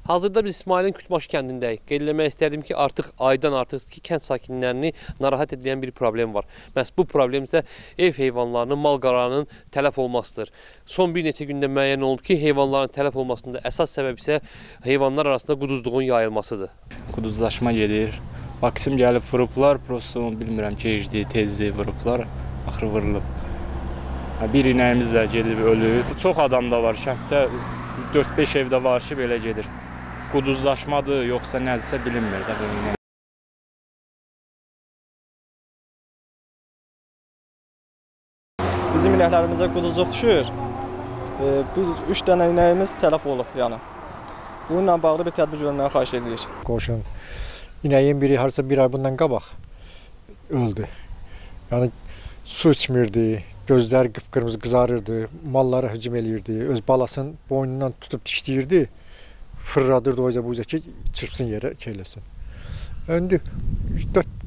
Hazırda biz İsmailin Kütbaşı kəndindəyik. Qeyd eləmək istərdim ki, artıq aydan artıq ki, kənd sakinlərini narahat edən bir problem var. Məhz bu problem isə ev heyvanlarının, mal-qararının tələf olmasıdır. Son bir neçə gündə müəyyən olub ki, heyvanların tələf olmasında əsas səbəb isə heyvanlar arasında quduzluğun yayılmasıdır. Quduzlaşma gedir. Maksim gəlib vurublar, prosto bilmirəm gecdi, tezdi vurublar, axırı vurulub. Bir inəyimiz də gedib ölüb. Çox adam da var kənddə, 4-5 evdə var ki, belə gedir. Quduzlaşmadır, yoxsa nədirsə bilinmir də. Bizim inəklərimizə quduzluq düşür. Biz 3 dənə inəyimiz tələf olub yəni. Bununla bağlı bir tədbir görməyə xahiş edirik. Qoşun inəyin biri harasa bir ay bundan qabaq öldü. Yəni su içmirdi, gözləri qıpqırmızı qızarırdı, mallara hücum eləyirdi, öz balasının boynundan tutub dişləyirdi, fırladırdı o yüzden ki çırpsın yerə keyləsin. İndi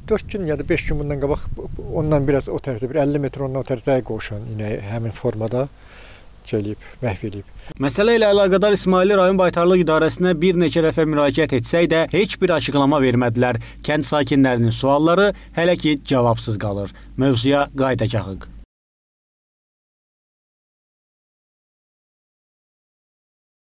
4 gün ya da 5 gün bundan qabaq ondan biraz o tərəfdə bir 50 metr ondan o tərəfdə qoşun inəyi həmin formada gəlib, məhv eləyib. Məsələ ilə əlaqədar İsmaili rayon baytarlıq idarəsinə bir neçə dəfə müraciət etsək də heç bir açıqlama vermədilər. Kənd sakinlərinin sualları hələ ki cavabsız qalır. Mövzuya qayıdacağıq.